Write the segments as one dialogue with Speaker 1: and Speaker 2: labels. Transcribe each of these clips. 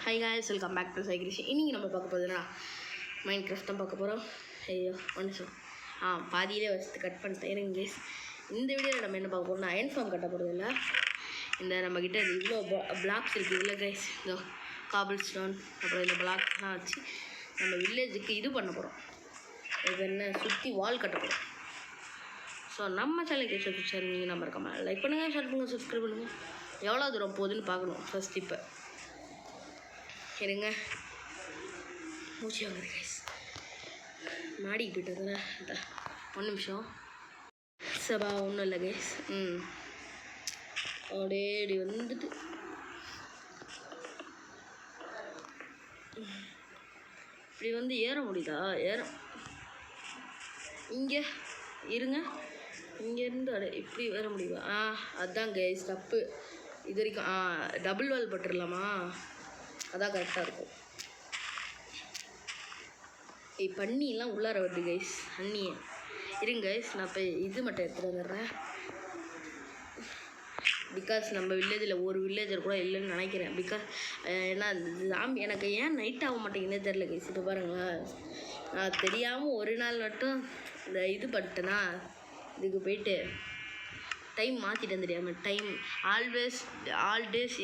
Speaker 1: High guys, welcome back to சைகிரிஷ். இன்றைக்கி நம்ம பார்க்க போகுதுன்னா மைண்ட் கிராஃப்ட் தான் பார்க்க போகிறோம். ஐயோ ஒன்று பாதியிலே வச்சு கட் பண்ணிட்டேன். இருங்க கேஸ், இந்த வீடியோவில் நம்ம என்ன பார்க்க போகிறோம்னா அயன் ஃபார்ம் கட்ட போகிறது இல்லை. இந்த நம்மக்கிட்ட இவ்வளோ பிளாக்ஸ் இருக்குது இதில் கைஸ். இந்த காபிள் ஸ்டோன் அப்புறம் இந்த பிளாக்ஸ்லாம் வச்சு நம்ம வில்லேஜுக்கு இது பண்ண போகிறோம். இது என்ன சுற்றி வால் கட்ட போகிறோம். ஸோ நம்ம சேனலுக்கு சப்ஸ்கிரைப் நீங்கள் நம்ம இருக்காம லைக் பண்ணுங்கள், ஷேர் பண்ணுங்கள், சப்ஸ்கிரைப் பண்ணுங்கள். எவ்வளோ தூரம் போகுதுன்னு பார்க்கணும் ஃபஸ்ட். இப்போ இருங்க, மூச்சு வாங்குது கைஸ். மாடிக்கு போய்ட்டு அதான் ஒரு நிமிஷம். சபா ஒன்றும் இல்லை கைஸ். அப்படியே வந்துட்டு இப்படி வந்து ஏற முடியுதா? இங்கே இருங்க, இங்கேருந்து இப்படி ஏற முடியுதா? அதுதான் கைஸ் தப்பு. இது வரைக்கும் டபுள் வால் போட்டுடலாமா? அதான் கரெக்டாக இருக்கும். பன்னியெல்லாம் உள்ளார வருது கைஸ், அண்ணியை. இருங்க கைஸ், நான் இப்போ இது மட்டும் எடுத்துகிட்டு வந்துடுறேன். பிகாஸ் நம்ம வில்லேஜில் ஒரு வில்லேஜர் கூட இல்லைன்னு நினைக்கிறேன். பிகாஸ் ஏன்னா ஜாம்பி எனக்கு ஏன் நைட் ஆக மாட்டேங்குதுன்னே தெரில கைஸ். இப்போ பாருங்களேன், நான் தெரியாமல் ஒரு நாள் மட்டும் இந்த இது பண்ணிட்டேன்னா இதுக்கு போயிட்டு டைம் மாற்றிட்டேன் தெரியாமல். Time all days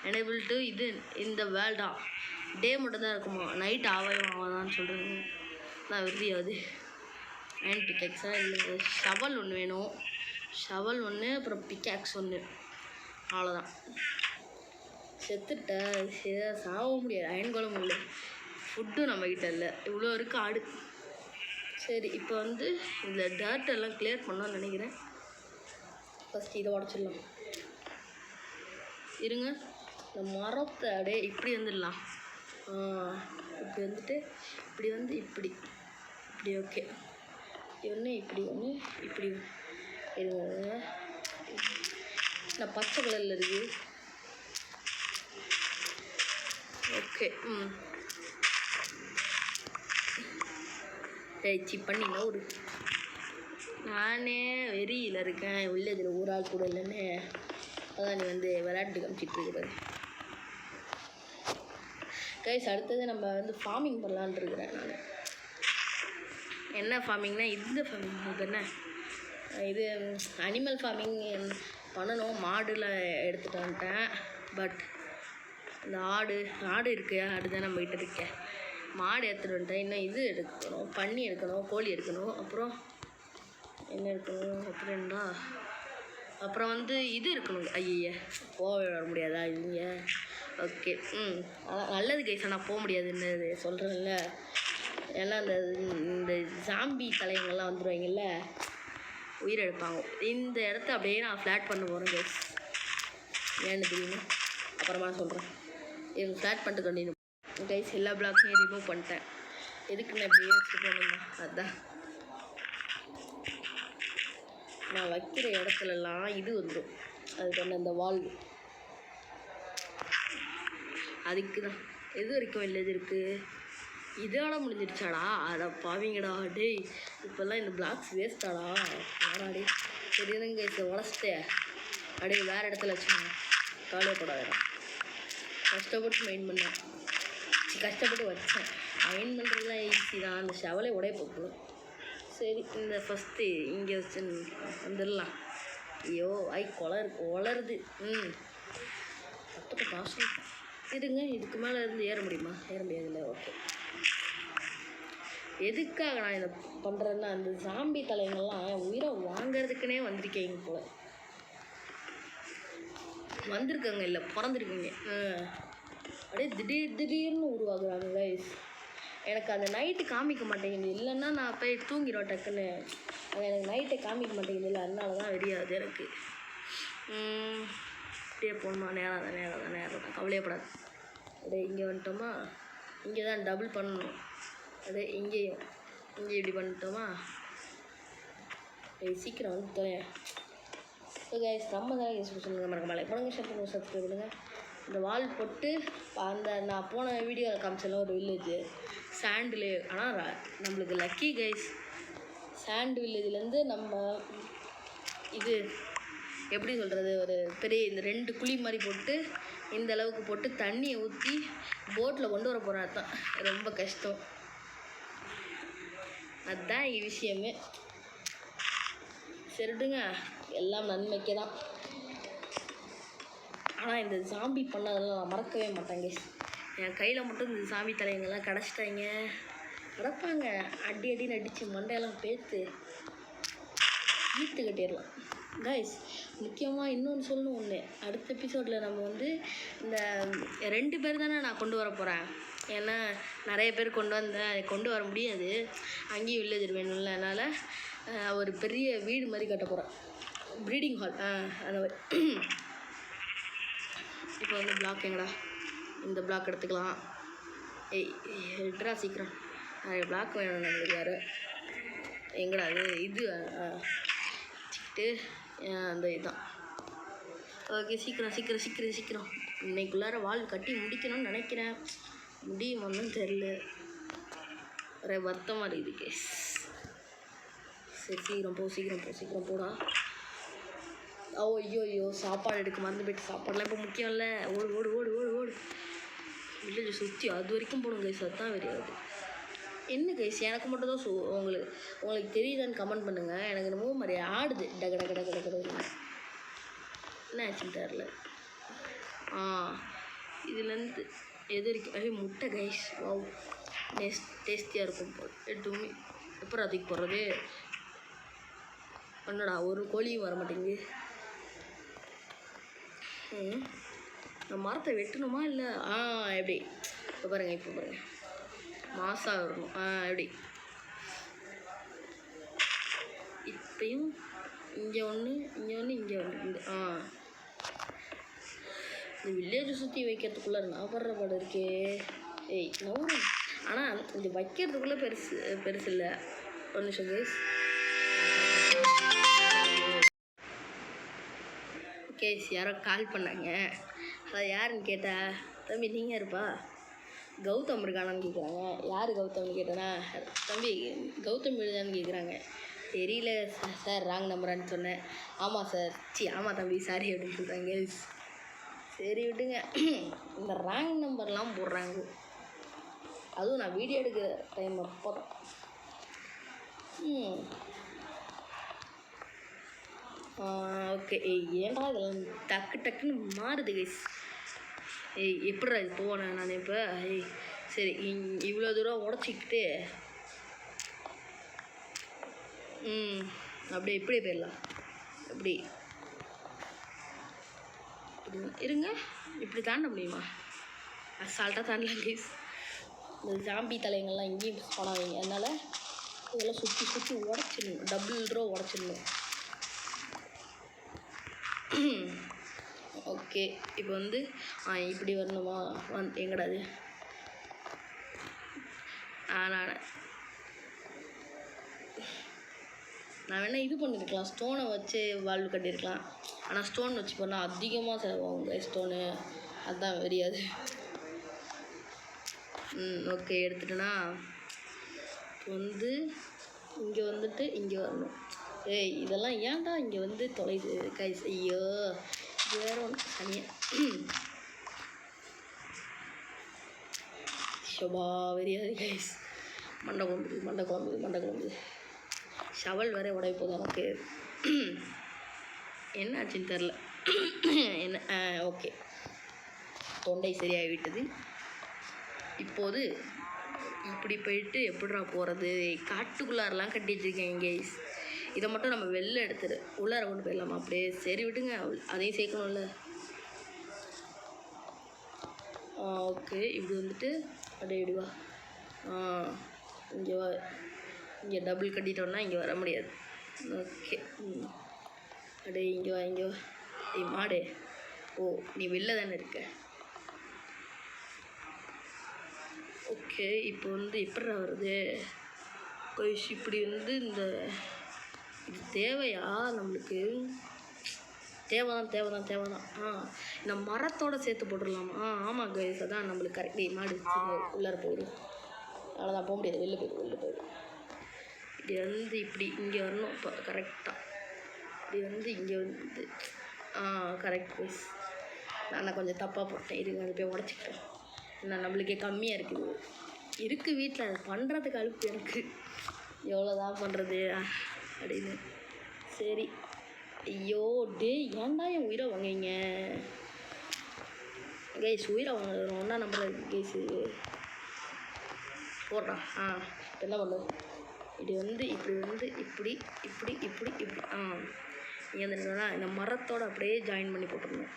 Speaker 1: enable to இது இந்த வேர்ல்டா டே மட்டும் தான் இருக்குமா, நைட் ஆகாதான்னு சொல்கிறேங்க. நான் விருதியாது அயன் பிக்கேக்ஸா இல்லை ஷவல் ஒன்று வேணும். ஷவல் ஒன்று, அப்புறம் பிக்கேக்ஸ் ஒன்று, அவ்வளோதான். செத்துட்டேன், சரியாக சாக முடியாது. அயன் குழம்பு இல்லை, ஃபுட்டும் நம்மக்கிட்ட இல்லை. இவ்வளோ இருக்குது ஆடு. சரி, இப்போ வந்து இந்த டர்ட்டெல்லாம் கிளியர் பண்ணோன்னு நினைக்கிறேன். ஃபஸ்ட்டு இதை உடச்சிடலாம். இருங்க, இந்த மரத்தை அப்படியே இப்படி வந்துடலாம். இப்படி வந்துட்டு இப்படி வந்து இப்படி ஓகே. ஒன்று இப்படி ஒன்று இப்படி இருங்க. நான் பச்சை கலரில் இருக்குது. ஓகே. சி பண்ணினா ஒரு நானே வெறியில் இருக்கேன். வில்லேஜில் ஒரு ஆள் கூட இல்லைன்னு அதான் நீ வந்து விளையாட்டு காமிச்சிட்டு இருக்கிறது கைஸ். அடுத்தது நம்ம வந்து ஃபார்மிங் பண்ணலான்னு இருக்கிறேன் நான். என்ன ஃபார்மிங்னா இந்த ஃபார்மிங் என்ன இது அனிமல் ஃபார்மிங் பண்ணணும். மாடுல எடுத்துகிட்டு வந்துட்டேன். பட் இந்த ஆடு இருக்கு, ஆடு தான் நம்ம கிட்ட இருக்க. மாடு எடுத்துகிட்டு வந்துட்டேன். இன்னும் இது எடுக்கணும், பன்னி எடுக்கணும், கோழி எடுக்கணும், அப்புறம் என்ன இருக்கணும் அப்புறம் வந்து இது இருக்கணும். ஐய போக வர முடியாதா இங்க? ஓகே. அதான் நல்லது கைஸ். ஆனால் போக முடியாதுன்னு சொல்கிறேன்ல. ஏன்னா இந்த ஜாம்பி தலைவங்கள்லாம் வந்துடுவாங்கல்ல, உயிரெடுப்பாங்க. இந்த இடத்த அப்படியே நான் ஃப்ளாட் பண்ண போகிறேன் கைஸ். ஏன்னு தெரியுமா? அப்புறமா சொல்கிறேன். இது ஃப்ளாட் பண்ணிட்டு கண்டினியூ கைஸ். எல்லா பிளாக்கையும் ரிமூவ் பண்ணிட்டேன். எதுக்கு நான் இப்படியே வச்சுட்டு போகணும்னா அதுதான். நான் வைக்கிற இடத்துலலாம் இது வந்துடும். அதுக்கு வந்து அந்த வால்வு அதுக்கு தான். எது வரைக்கும் வில்லேஜ் இருக்குது? இதோட முடிஞ்சிடுச்சாடா? அதை பாவீங்கடா டேய். இப்போல்லாம் இந்த பிளாக்ஸ் வேஸ்ட்டாடா யாராடே. சரிங்க இதை உடச்சிட்டே அப்படியே வேறு இடத்துல வச்சுக்கோங்க. கவலைப்படாத. கஷ்டப்பட்டு மெயின் பண்ணேன், கஷ்டப்பட்டு வச்சேன். மெயின் பண்ணுறதுலாம் ஈஸி தான். அந்த ஷவலை உடைய போகணும். சரி, இந்த ஃபஸ்ட்டு இங்கே வச்சு வந்துடலாம். ஐயோ வளருது. பட்டு காசு இருங்க. இதுக்கு மேலே இருந்து ஏற முடியுமா? ஏற முடியாதுல்ல. ஓகே. எதுக்காக நான் இதை பண்ணுறேன்னா, அந்த ஜாம்பி தலைவங்கள்லாம் உயிரை வாங்கிறதுக்குனே வந்திருக்கீங்க போல். வந்திருக்காங்க இல்லை, பிறந்திருக்கீங்க. அப்படியே திடீர்னு உருவாகுறாங்க கைஸ். எனக்கு அந்த நைட்டு காமிக்க மாட்டேங்குது. இல்லைன்னா நான் போய் தூங்கிடுவேன் டக்குன்னு. அது எனக்கு நைட்டை காமிக்க மாட்டேங்குது இல்லை, அதனால தான் வெறியாது எனக்கு. அப்படியே போகணுமா? நேரம் தான். கவலையப்படாது. அப்படியே இங்கே வந்துட்டோமா? இங்கே தான் டபுள் பண்ணணும். அப்படியே இங்கே இப்படி பண்ணிட்டோமா? சீக்கிரம் வந்து தொலையேன். ஸோ கைஸ், நம்ம தான் யூஸ் பண்ணுங்க. மறக்காம லைக் பண்ணுங்க, ஷேர் பண்ணுங்க, சப்ஸ்கிரைப் பண்ணுங்கள். இந்த வால் போட்டு அந்த நான் போன வீடியோவில் காமிச்சல ஒரு வில்லேஜ் சாண்டில். ஆனால் நம்மளுக்கு லக்கி கைஸ், சாண்ட் வில்லேஜ்லேருந்து நம்ம இது எப்படி சொல்கிறது, ஒரு பெரிய இந்த 2 குழி மாதிரி போட்டு இந்த அளவுக்கு போட்டு தண்ணியை ஊற்றி போட்டில் கொண்டு வர போகிறா தான் ரொம்ப கஷ்டம். அதுதான் விஷயமே. சரிடுங்க, எல்லாம் நன்மைக்கு தான். ஆனால் இந்த சாம்பி பண்ணதெல்லாம் நான் மறக்கவே மாட்டேங்க. என் கையில் மட்டும் இந்த சாமி தலைங்கெல்லாம் கிடச்சிட்டாங்க. கிடப்பாங்க, அடி அடின்னு அடித்து மண்டையெல்லாம் பேத்து ஈத்து கட்டிடலாம் கைஸ். முக்கியமாக இன்னொன்று சொல்லணும் ஒன்று, அடுத்த எபிசோடில் நம்ம வந்து இந்த 2 பேர் தானே நான் கொண்டு வர போகிறேன். ஏன்னா நிறைய பேர் கொண்டு வர முடியாது, அங்கேயும் வில்லேஜர் வேணும்ல. அதனால் ஒரு பெரிய வீடு மாதிரி கட்ட போகிறேன், ப்ரீடிங் ஹால். அந்த மாதிரி. இப்போ வந்து பிளாக் எங்கடா, இந்த பிளாக் எடுத்துக்கலாம். எட்ரா சீக்கிரம், நிறைய பிளாக் வேணும் நம்மளுக்கு. யார் எங்கடா இது வச்சுக்கிட்டு அந்த இதுதான். ஓகே, சீக்கிரம் இன்னைக்குள்ளார வால் கட்டி முடிக்கணும்னு நினைக்கிறேன். முடியுமான்னு தெரில, ஒரே வருத்தமாக இருக்குது கேஸ். சரி சீக்கிரம் போடா. ஐயோ சாப்பாடு எடுக்க மறந்து போயிட்டு. சாப்பாடுலாம் இப்போ முக்கியம் இல்லை. ஓடு வில்லேஜ் சுற்றி அது வரைக்கும் போகணும் கைஸ். அதுதான் வெறியாகுது. என்ன கைஸ், எனக்கு மட்டும் தான் உங்களுக்கு தெரியுதான்னு கமெண்ட் பண்ணுங்கள். எனக்கு என்னமோ மாதிரி ஆடுது, டக என்ன ஆச்சுன்னு தெரில. இதுலேருந்து எது வரைக்கும் முட்டை கைஸ். வாவ், டேஸ்டியாக இருக்கும் போல். எதுவுமே எப்போ அதுக்கு போடுறது? என்னடா ஒரு கோழியும் வர மாட்டேங்குது. நான் மரத்தை வெட்டணுமா இல்லை? எப்படி இப்போ பாருங்கள் மாசாக வரணும். எப்படி இப்பயும் இங்கே ஒன்று இந்த வில்லேஜை சுற்றி வைக்கிறதுக்குள்ளே நான் படுற பாடு இருக்கே. நவரும். ஆனால் இது வைக்கிறதுக்குள்ளே பெருசு இல்லை. ஒரு நிமிஷம் கைஸ். கேஸ் யாரோ கால் பண்ணாங்க. அதை யாருன்னு கேட்டால், தம்பி நீங்கள் இருப்பா கௌதம் இருக்கானான்னு கேட்குறாங்க. யார் கௌதம்னு கேட்டேன்னா, தம்பி கௌதம் எழுதான்னு கேட்குறாங்க. தெரியல சார், ராங் நம்பரான்னு சொன்னேன். ஆமாம் சார், ஆமாம் தம்பி சாரி அப்படின்னு சொல்கிறாங்க. சரி விட்டுங்க, இந்த ராங் நம்பர்லாம் போடுறாங்க. அதுவும் நான் வீடியோ எடுக்கிற டைம் அப்போ தான். ஓகே. ஏன்டா இதெல்லாம் டக்குன்னு மாறுது கைஸ். எப்படிடா இது போனேன் நான் இப்போ? சரி, இவ்வளோ தூரம் உடச்சிக்கிட்டு அப்படியே இப்படியே போயிடலாம். இப்படி இருங்க, இப்படி தாண்ட முடியுமா? அசால்ட்டாக தாண்டலாம் கைஸ். இந்த ஜாம்பி தலைங்கள்லாம் எங்கேயும் மிஸ் பண்ணாதீங்க. அதனால் இதெல்லாம் சுற்றி உடச்சிடணும், டபுள் ரோ உடச்சிடணும். ஓகே, இப்போ வந்து இப்படி வரணுமா? எங்கடாது? நான் வேணால் இது பண்ணியிருக்கலாம், ஸ்டோனை வச்சு வால்வு கட்டியிருக்கலாம். ஆனால் ஸ்டோன் வச்சு பண்ணால் அதிகமாக செலவாகுங்க ஸ்டோனு. அதுதான் வெறியாது. ஓகே, எடுத்துட்டேன்னா வந்து இங்கே வந்துட்டு இங்கே வரணும். இதெல்லாம் ஏன்டா இங்கே வந்து தொலைது கைஸ்? ஐயோ, இது வேறு ஒன்று தனியாக ஷோபா வெறியாது கைஸ். மண்டை குழம்புது. ஷவல் வேற உடைய போதும் எனக்கு. என்ன ஆச்சுன்னு தெரில. என்ன ஓகே, தொண்டை சரியாகிவிட்டது. இப்போது இப்படி போயிட்டு எப்படிடா போகிறது? காட்டுக்குள்ளாரெலாம் கட்டி வச்சுருக்கேன் கைஸ். இதை மட்டும் நம்ம வெளில எடுத்துரு உள்ளார கொண்டு போயிடலாமா? அப்படியே சரி விடுங்க, அதையும் சேர்க்கணும்ல. ஓகே, இப்படி வந்துட்டு அப்படியே விடுவா. இங்கே வா. இங்கே டபுள் கட்டிட்டோன்னா இங்கே வர முடியாது. ஓகே, அப்படியே இங்கே வா. மாடு, நீ வெளில தானே இருக்க. ஓகே, இப்போ வந்து எப்படிடா வருது? இப்படி வந்து இது தேவையா நம்மளுக்கு? தேவைதான். இந்த மரத்தோடு சேர்த்து போட்டுடலாமா? ஆமாம் கைஸ், அதான் நம்மளுக்கு கரெக்ட். மாடு உள்ளார போயிடும். அவ்வளோதான், போக முடியாது. வெளில போயிடும். இப்படி வந்து இப்படி இங்கே வரணும். இப்போ கரெக்டாக இப்படி வந்து இங்கே வந்து கரெக்ட் கைஸ். நான் கொஞ்சம் தப்பாக போட்டேன். இருங்க அது போய் உடச்சிக்கிட்டேன். நான் நம்மளுக்கே கம்மியாக இருக்குது வீட்டில். அது பண்ணுறதுக்கு அழுப்பு எனக்கு. எவ்வளோ தான் பண்ணுறது அப்படின்னு. சரி. ஐயோ டே, ஏன்டா என் உயிரை வாங்குவீங்க கைஸ்? உயிரை வாங்குறது ஒன்றா நம்பர் கைஸு போடுறான். என்ன பண்ணுறது? இப்படி இப்படி இப்படி இப்படி இப்படி இங்கே வந்து இந்த மரத்தோடு அப்படியே ஜாயின் பண்ணி போட்டுருந்தோம்.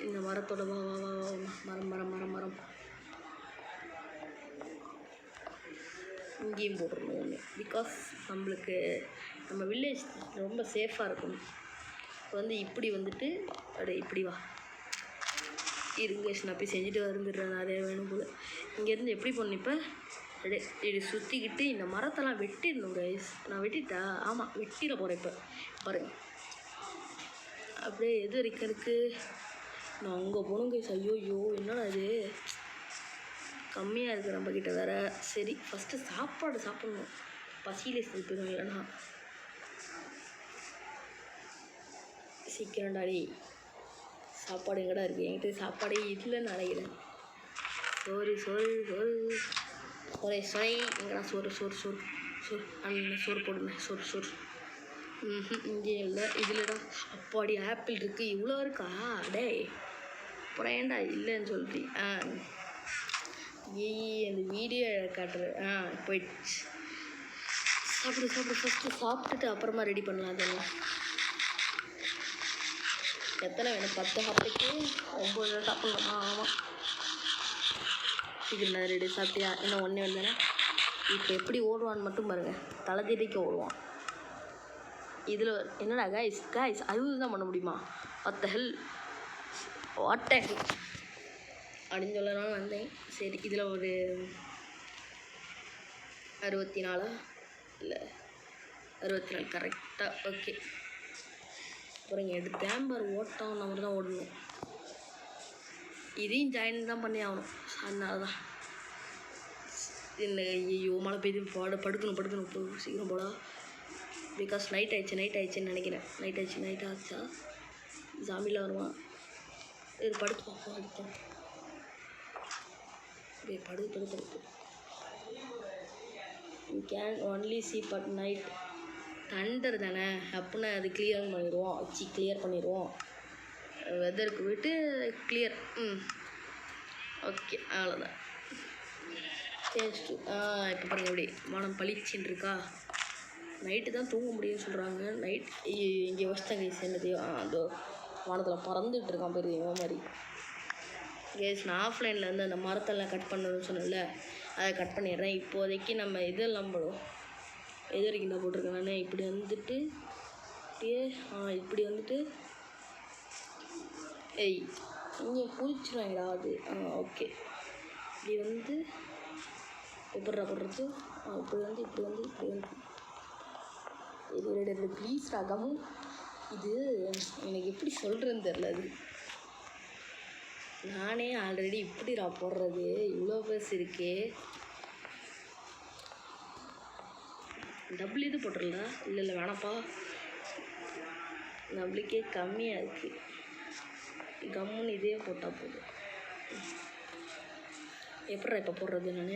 Speaker 1: இந்த மரத்தோட வா வா வா மரம் மரம் மரம் மரம் இங்கேயும் போட்டுருந்தோம் ஒன்று. பிகாஸ் நம்மளுக்கு நம்ம வில்லேஜ் ரொம்ப சேஃபாக இருக்கும். இப்போ இப்படி வந்துட்டு அப்படியே இப்படி வா இருங்க. நான் போய் செஞ்சுட்டு வந்துடுறேன். நிறைய வேணும் போல். இங்கேருந்து எப்படி போடணும்? இப்போ அப்படியே இப்படி சுற்றிக்கிட்டு இந்த மரத்தெல்லாம் வெட்டிடணும் கைஸ். நான் வெட்டிட்டா? ஆமாம், வெட்டிட போகிறேன். இப்போ பாருங்கள், அப்படியே எது வரைக்கும் இருக்குது. நான் அங்கே போகணும் கைஸ். ஐயோ என்னடா இது கம்மியாக இருக்குது நம்மக்கிட்ட வேறு. சரி, ஃபஸ்ட்டு சாப்பாடு சாப்பிட்ணும். பசியிலே போயிடும். இல்லைன்னா சீக்கிரம் டாடி. சாப்பாடு எங்கடா இருக்குது? என்கிட்ட சாப்பாடே இல்லைன்னு நினைக்கிறேன். சோறு சோறு சோறு ஒரே சொய். எங்கடா சோறு சோறு சோறு சோறு சோறு போடுங்க. சோறு சோறு இங்கே இல்லை. இதுலடா அப்பாடி ஆப்பிள் இருக்குது. இவ்வளோ இருக்கா டே? அப்புறம் ஏன்டா இல்லைன்னு சொல்லிட்டு அந்த வீடியோ காட்டுறேன். போயிடுச்சு. சாப்பிடு. ஃபஸ்ட்டு சாப்பிட்டுட்டு அப்புறமா ரெடி பண்ணலாம். அதெல்லாம் எத்தனை வேணும்? 10 ஹாப்பிக்கு 9 சாப்பிட்ணுமா? ஆமாம். சீக்கிரம் ரெடி. சாப்பிட்டியா? இன்னும் ஒன்றே வந்தேன்னா. இப்போ எப்படி ஓடுவான்னு மட்டும் பாருங்கள். தலை திரிக்க ஓடுவான். இதில் என்னடா காய்ஸ் அறுபது தான் பண்ண முடியுமா? வாட் த ஹெல் அப்படின்னு சொல்லலாம்னு வந்தேன். சரி, இதில் ஒரு 64 இல்லை 64 கரெக்டாக. ஓகே. அப்புறம் இங்கே எடுத்தேன் பாரு. ஓட்டம் நம்ம தான் ஓடணும். இதையும் ஜாயின் தான் பண்ணி ஆகணும். அதனால தான் இந்த ஐயோ மழை பெய்து படுக்கணும். சீக்கிரம் போடா. பிகாஸ் நைட் ஆயிடுச்சுன்னு நினைக்கிறேன். நைட் ஆச்சா? ஜாமியில் வருவான். இது படுத்து பார்ப்போம். படு. You can only sleep at night. Thunder தானே அப்படின்னா அது கிளியர் பண்ணிடுவோம். வெதருக்கு போய்ட்டு கிளியர். ஓகே, அவ்வளோதான். டேஸ்ட்டு இப்போ பாருங்கள் எப்படி வானம் பளிச்சின்னு இருக்கா. நைட்டு தான் தூங்க முடியும்னு சொல்கிறாங்க. நைட் இங்கே வச்சுட்டாங்க சேர்ந்ததையோ அதோ வானத்தில் பறந்துட்டு இருக்கான் பேர் இவன் மாதிரி. கேஸ் நான் ஆஃப்லைனில் வந்து அந்த மரத்தெல்லாம் கட் பண்ணணும்னு சொன்னேன்ல, அதை கட் பண்ணிடுறேன். இப்போதைக்கு நம்ம இதெல்லாம் போடுவோம். எது வரைக்கும் தான் போட்டிருக்கேன் நான். இப்படி வந்துட்டு அப்படியே இப்படி வந்துட்டு இங்கே குதிச்சிடுவாங்கடா அது. ஓகே. இப்படி வந்து எப்படா போடுறது? இப்படி வந்து இது ப்ளீஸ் ராகம். இது எனக்கு எப்படி சொல்கிறேன்னு தெரில. அது நானே ஆல்ரெடி இப்படி போடுறது இவ்வளோ பெருசு இருக்கே. டபுள் இது போட்டுடலா? இல்லை வேணாப்பா, நம்மளுக்கே கம்மியாக இருக்குது. கம்முன்னு இதே போட்டால் போதும். எப்படா இப்போ போடுறது? நான்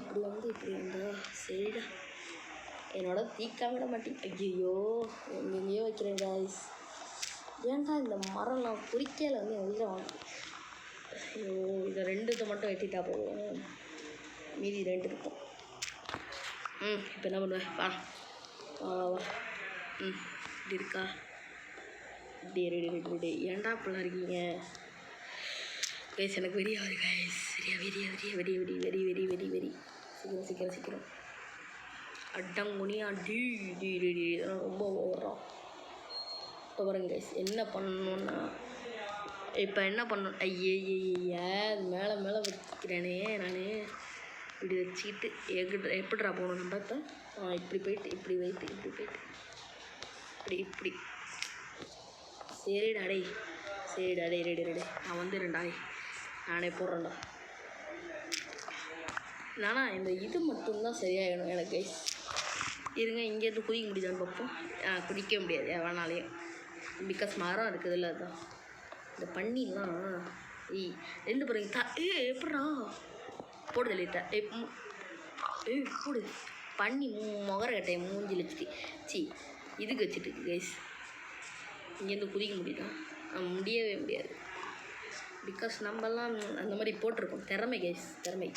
Speaker 1: இப்படி வந்தா சரிடா. என்னோட தீக்காம விட மாட்டேன். ஐயோ எங்கேயோ வைக்கிறேன் காய்ஸ். ஏன்டா இந்த மரம்லாம் குறிக்கையில் வந்து உயிரை வாங்க. ஐயோ இதை 2 மட்டும் வெட்டிட்டா போதும். மீதி 2 இருக்கும். இப்போ என்ன பண்ணுவேன்? வா இப்படி இருக்கா? இப்படி ரெடி. ஏன்டா அப்படிலாம் இருக்கீங்க கைஸ்? எனக்கு வெறியாவது கைஸ். சரியா வெறி. சீக்கிரம் அட்டங்குனியா டி ரொம்ப ஓடுறோம். இப்போ பாருங்க கைஸ், என்ன பண்ணணுன்னா இப்போ என்ன பண்ணணும்? ஐயே மேலே வைக்கிறேனே நான். இப்படி வச்சுக்கிட்டு எப்படிடா போகணும் நம்ம? இப்போ இப்படி போயிட்டு இப்படி இப்படி சரிடா ரெடி. நான் வந்துடுறேன்டா. நானே போடுறேன்டா. நானா இந்த இது மட்டும்தான் சரியாயிடும் எனக்கு கைஸ். இருங்க, இங்கேருந்து குதிக்க முடியுதான்னு பார்ப்போம். குதிக்க முடியாது எவனாலையும், பிகாஸ் மரம் இருக்குதுல்ல. அதுதான் இந்த பண்ணிலாம் ரெண்டு பிறகு எப்படா போடுது லேட்டா. போடு பண்ணி முகரக்கட்டையை மூஞ்சி வச்சுட்டு இதுக்கு வச்சுட்டு கைஸ். இங்கேருந்து குதிக்க முடியுதா? முடியவே முடியாது, பிகாஸ் நம்மலாம் அந்த மாதிரி போட்டிருக்கோம். திறமை கைஸ், திறமை.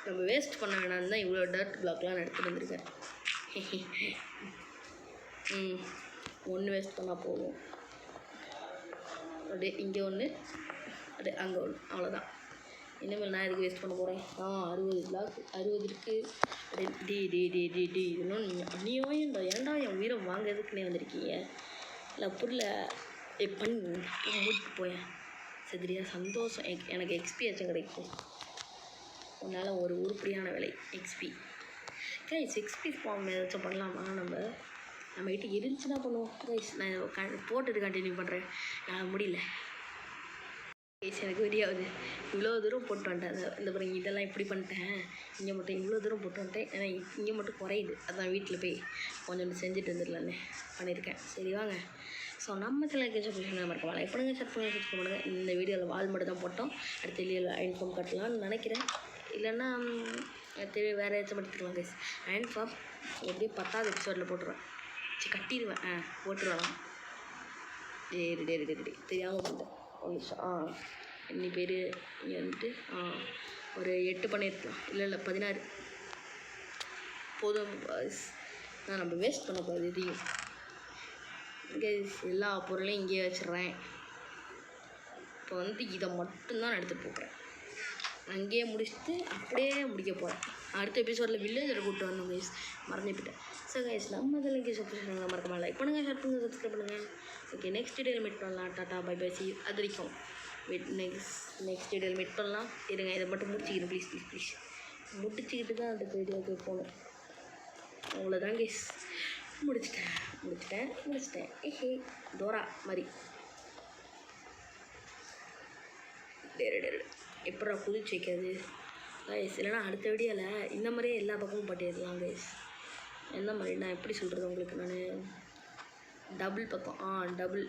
Speaker 1: நம்ம வேஸ்ட் பண்ண வேணாம்னு தான் இவ்வளோ டர்ட் பிளாக்லாம் நான் எடுத்துகிட்டு வந்திருக்கேன். ஒன்று வேஸ்ட் பண்ணால் போதும். அப்படியே இங்கே ஒன்று, அப்படியே அங்கே ஒன்று, அவ்வளோதான். இனிமேல் நான் எதுக்கு வேஸ்ட் பண்ண போகிறேன்? 60 பிளாக், 60 இருக்குது. அப்படியே டி இதெல்லாம் நீங்கள் அநியாயம்டா. ஏன்டா என் உயிரை வாங்கிறதுக்குன்னே வந்திருக்கீங்க? இல்லை புரியல. பண்ணி மூட்டு போயேன் சரியா. சந்தோஷம், எனக்கு எக்ஸ்பீரியன்ஸும் கிடைக்கும். உன்னால் ஒரு உருப்படியான விலை எக்ஸ்பி. கைஸ் எக்ஸ்பி ஃபார்ம் ஏதாச்சும் பண்ணலாமா? நம்மகிட்ட இருந்துச்சுன்னா பண்ணுவோம் கைஸ். நான் போட்டுட்டு கண்டினியூ பண்ணுறேன். முடியல கைஸ், எனக்கு வெறியாகுது. இவ்வளோ தூரம் போட்டு வந்துட்டேன். இந்த பிறகு இதெல்லாம் இப்படி பண்ணிட்டேன். இங்கே மட்டும் இவ்வளோ தூரம் போட்டு வந்துட்டேன். ஏன்னா இங்கே மட்டும் குறையுது. அதான் வீட்டில் போய் கொஞ்சம் செஞ்சுட்டு வந்துடலான்னு பண்ணியிருக்கேன். சரி வாங்க. ஸோ நம்ம சேனலுக்கு சப்ஸ்கிரைப் மறக்காம லைக் பண்ணுங்கள், ஷேர் பண்ணுங்கள், சப்ஸ்கிரைப் பண்ணுங்கள். இந்த வீடியோவில் வால் மட்டும் தான் போட்டோம். அடுத்த வீடியோவில் ஐன்ஃபார்ம் கட்டலாம்னு நினைக்கிறேன். இல்லைன்னா வேறு ஏதாச்சும் எடுத்துக்கலாம் கைஸ். ஐன்ஃபார்ம் எப்படியும் 10வது எபிசோடில் போட்டுருவேன். கட்டிடுவேன், போட்டுருவேன். டேடி தெரியாமல் பண்ணிட்டேன். ஒரு நிமிஷம். இன்னி பேர் இங்கே வந்துட்டு ஒரு 8 பண்ணியிருக்கலாம். இல்லை 16 போதும். நான் நம்ம வேஸ்ட் பண்ணக்கூடாது இதையும். கைஸ் எல்லா பொருளையும் இங்கேயே வச்சிடுறேன். இப்போ இதை மட்டும்தான் நான் எடுத்துகிட்டு போகிறேன். அங்கேயே முடிச்சுட்டு அப்படியே முடிக்க போகிறேன். அடுத்த எபிசோடில் வில்லேஜரை கூப்பிட்டு வரணும் கைஸ், மறந்துவிட்டேன். ஸோ கைஸ் நம்ம இதில் சப்ஸ்கிரைப் மறக்காம லைக் பண்ணுங்கள், ஷேர் பண்ணுங்கள், சப்ஸ்கிரைப் பண்ணுங்கள். ஓகே, நெக்ஸ்ட் வீடியோவில் மீட் பண்ணலாம். Tata bye bye, see. அது வரைக்கும் நெக்ஸ்ட் வீடியோவில் மீட் பண்ணலாம். இருங்க, இதை மட்டும் முடிச்சுக்கிறேன் ப்ளீஸ். முடிச்சுக்கிட்டு தான் அடுத்த வீடியோவுக்கு போகணும். அவ்வளோதான் கைஸ், முடிச்சிட்டேன். டோரா மாதிரி எப்படா குதிச்சு வைக்காது கைஸ். இல்லைனா அடுத்த வீடியோவில் இந்த மாதிரியே எல்லா பக்கமும் பட்டிடலாம் கைஸ். எந்த மாதிரி நான் எப்படி சொல்கிறது உங்களுக்கு? நான் டபுள் பக்கம் டபுள்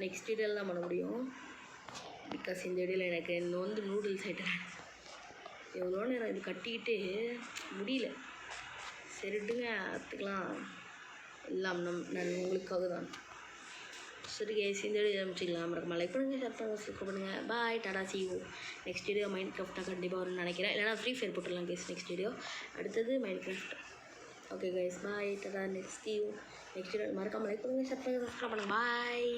Speaker 1: நெக்ஸ்ட் வீடியோவில் தான் பண்ண முடியும். பிகாஸ் இந்த வீடியோவில் எனக்கு நூடுல்ஸ் ஆகிட்டேன். எவ்வளோ நேரம் இது கட்டிக்கிட்டு முடியல. சரிட்டுங்க, அதுக்கெலாம் எல்லாம் நான் உங்களுக்காக தான். சரி கைஸ், இந்த வீடியோ முடிச்சிக்கலாம். மறக்காம லைக் பண்ணுங்கள், ஷேர் பண்ணுங்கள், சப்ஸ்கிரைப் பண்ணுங்கள். Bye, tata, see you. Next video மைண்ட் கிராஃப்டாக கண்டிப்பாக வரும்னு நினைக்கிறேன். இல்லைனா ஃப்ரீ ஃபயர் போட்டுடலாம் கைஸ் நெக்ஸ்ட் வீடியோ. அடுத்தது Minecraft. Okay guys, bye, tata, next you. Next video மறக்காம லைக் பண்ணுங்கள், ஷேர் பண்ணுங்கள், சப்ஸ்கிரைப் பண்ணுங்கள். பாய்.